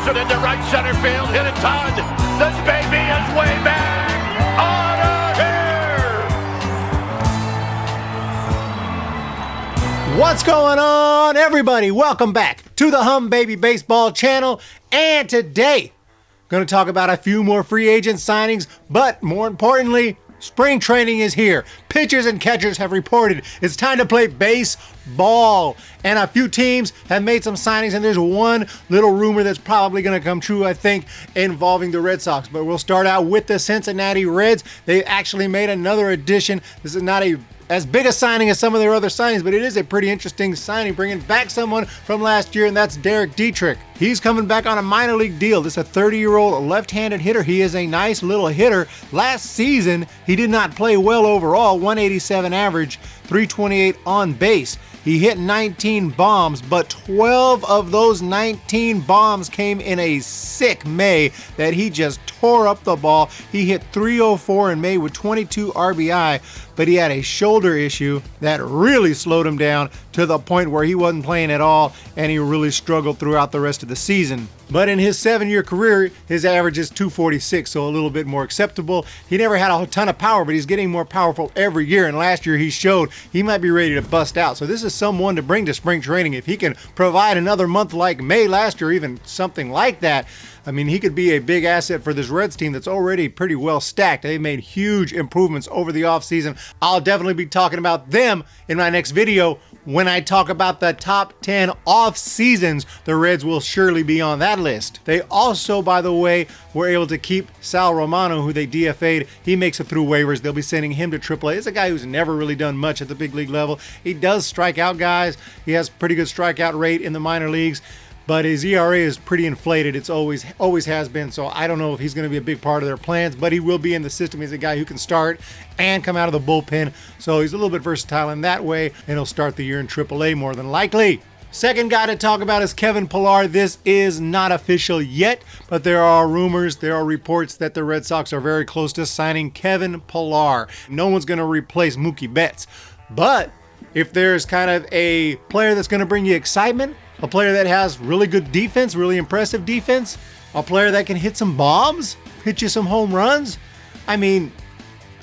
Wilson into right center field, hit it Todd. This baby is way back. On here. What's going on, everybody? Welcome back to the Humm Baby Baseball channel. And today, I'm going to talk about a few more free agent signings, but more importantly, spring training is here. Pitchers and catchers have reported it's time to play baseball. And a few teams have made some signings, and there's one little rumor that's probably going to come true, I think, involving the Red Sox. But we'll start out with the Cincinnati Reds. They actually made another addition. This is not as big a signing as some of their other signings, but it is a pretty interesting signing, bringing back someone from last year, and that's Derek Dietrich. He's coming back on a minor league deal. This is a 30-year-old left-handed hitter. He is a nice little hitter. Last season, he did not play well overall, 187 average, 328 on base. He hit 19 bombs, but 12 of those 19 bombs came in a sick May that he just tore up the ball. He hit 304 in May with 22 RBI, but he had a shoulder issue that really slowed him down to the point where he wasn't playing at all, and he really struggled throughout the rest of the season. But in his 7-year career, his average is 246, so a little bit more acceptable. He never had a ton of power, but he's getting more powerful every year, and last year he showed he might be ready to bust out. So this is someone to bring to spring training. If he can provide another month like May last year, even something like that, I mean, he could be a big asset for this Reds team that's already pretty well stacked. They've made huge improvements over the offseason. I'll definitely be talking about them in my next video. When I talk about the top 10 off seasons, the Reds will surely be on that list. They also, by the way, were able to keep Sal Romano, who they DFA'd. He makes it through waivers. They'll be sending him to AAA. He's a guy who's never really done much at the big league level. He does strike out guys. He has pretty good strikeout rate in the minor leagues, but his ERA is pretty inflated. It's always has been, so I don't know if he's going to be a big part of their plans, but he will be in the system. He's a guy who can start and come out of the bullpen, so he's a little bit versatile in that way, and he'll start the year in AAA more than likely. Second guy to talk about is Kevin Pillar. This is not official yet, but there are rumors, there are reports that the Red Sox are very close to signing Kevin Pillar. No one's going to replace Mookie Betts, but if there's kind of a player that's going to bring you excitement, a player that has really good defense, really impressive defense, a player that can hit some bombs, hit you some home runs, I mean,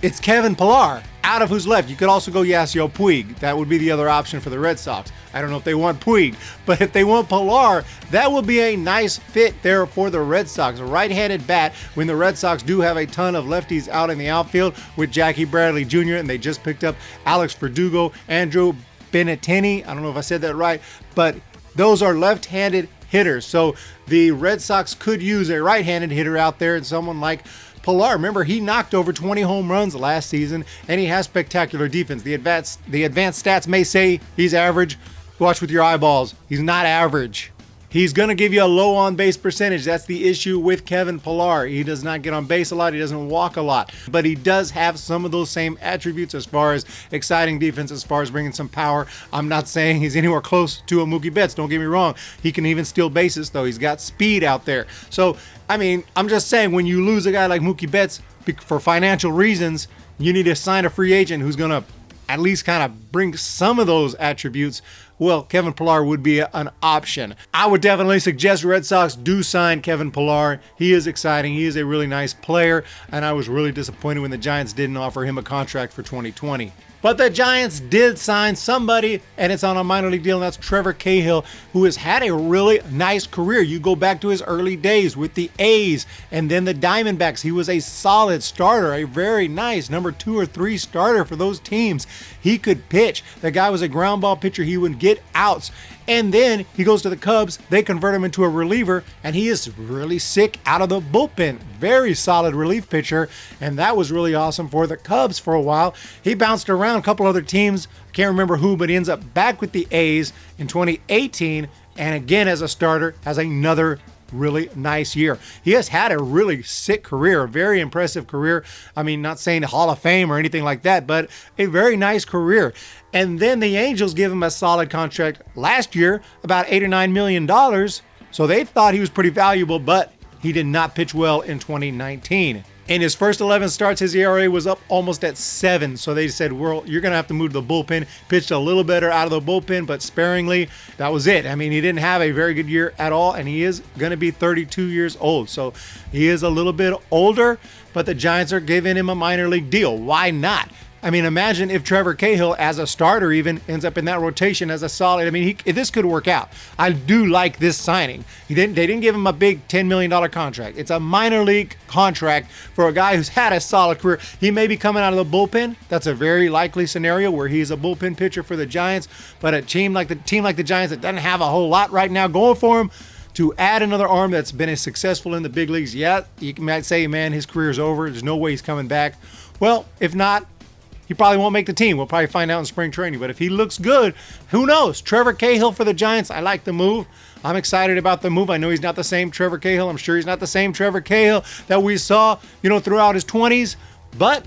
it's Kevin Pillar, out of who's left. You could also go Yasiel Puig. That would be the other option for the Red Sox. I don't know if they want Puig, but if they want Pillar, that will be a nice fit there for the Red Sox. A right-handed bat when the Red Sox do have a ton of lefties out in the outfield with Jackie Bradley Jr., and they just picked up Alex Verdugo, Andrew Benintendi. I don't know if I said that right, but those are left-handed hitters. So the Red Sox could use a right-handed hitter out there, and someone like Pillar. Remember, he knocked over 20 home runs last season, and he has spectacular defense. The advanced stats may say he's average. Watch with your eyeballs. He's not average. He's going to give you a low on-base percentage. That's the issue with Kevin Pillar. He does not get on base a lot. He doesn't walk a lot. But he does have some of those same attributes as far as exciting defense, as far as bringing some power. I'm not saying he's anywhere close to a Mookie Betts. Don't get me wrong. He can even steal bases, though. He's got speed out there. So, I mean, I'm just saying when you lose a guy like Mookie Betts for financial reasons, you need to sign a free agent who's going to at least kind of bring some of those attributes. Well, Kevin Pillar would be an option. I would definitely suggest Red Sox do sign Kevin Pillar. He is exciting. He is a really nice player, and I was really disappointed when the Giants didn't offer him a contract for 2020. But the Giants did sign somebody, and it's on a minor league deal, and that's Trevor Cahill, who has had a really nice career. You go back to his early days with the A's and then the Diamondbacks. He was a solid starter, a very nice number 2 or 3 starter for those teams. He could pitch. The guy was a ground ball pitcher. He would get outs. And then he goes to the Cubs. They convert him into a reliever, and he is really sick out of the bullpen. Very solid relief pitcher, and that was really awesome for the Cubs for a while. He bounced around a couple other teams. I can't remember who, but he ends up back with the A's in 2018, and again as a starter, has another really nice year. He has had a really sick career, a very impressive career. I mean, not saying Hall of Fame or anything like that, but a very nice career. And then the Angels give him a solid contract last year, about $8 or $9 million. So they thought he was pretty valuable, but he did not pitch well in 2019. In his first 11 starts, his ERA was up almost at 7. So they said, well, you're going to have to move to the bullpen. Pitched a little better out of the bullpen, but sparingly. That was it. I mean, he didn't have a very good year at all, and he is going to be 32 years old. So he is a little bit older, but the Giants are giving him a minor league deal. Why not? I mean, imagine if Trevor Cahill, as a starter even, ends up in that rotation as a solid. I mean, this could work out. I do like this signing. They didn't give him a big $10 million contract. It's a minor league contract for a guy who's had a solid career. He may be coming out of the bullpen. That's a very likely scenario where he's a bullpen pitcher for the Giants. But a team like the Giants that doesn't have a whole lot right now going for him, to add another arm that's been as successful in the big leagues, yeah, you might say, man, his career's over. There's no way he's coming back. Well, if not, he probably won't make the team. We'll probably find out in spring training. But if he looks good, who knows? Trevor Cahill for the Giants. I like the move. I'm excited about the move. I know he's not the same Trevor Cahill. I'm sure he's not the same Trevor Cahill that we saw, throughout his 20s. But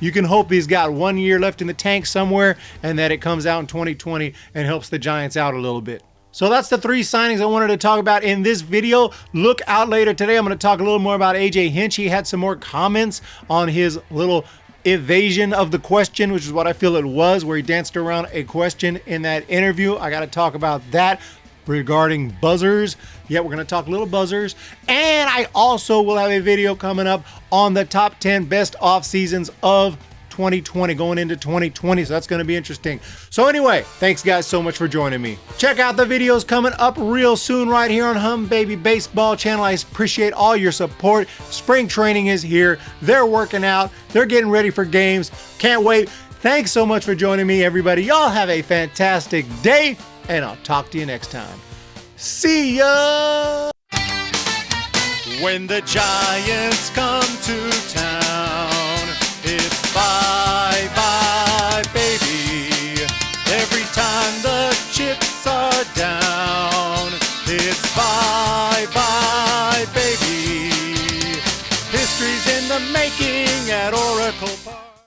you can hope he's got 1 year left in the tank somewhere and that it comes out in 2020 and helps the Giants out a little bit. So that's the 3 signings I wanted to talk about in this video. Look out later today. I'm going to talk a little more about AJ Hinch. He had some more comments on his little evasion of the question, which is what I feel it was, where he danced around a question in that interview. I got to talk about that regarding buzzers. Yeah, we're going to talk little buzzers. And I also will have a video coming up on the top 10 best off seasons of 2020 going into 2020. So that's going to be interesting. So anyway, thanks guys so much for joining me. Check out the videos coming up real soon right here on Humm Baby Baseball channel. I appreciate all your support. Spring training is here. They're working out. They're getting ready for games. Can't wait. Thanks so much for joining me, everybody. Y'all have a fantastic day, and I'll talk to you next time. See ya! When the Giants come to town, it's bye bye baby. Every time the chips are down, it's bye bye baby. History's in the making at Oracle Park.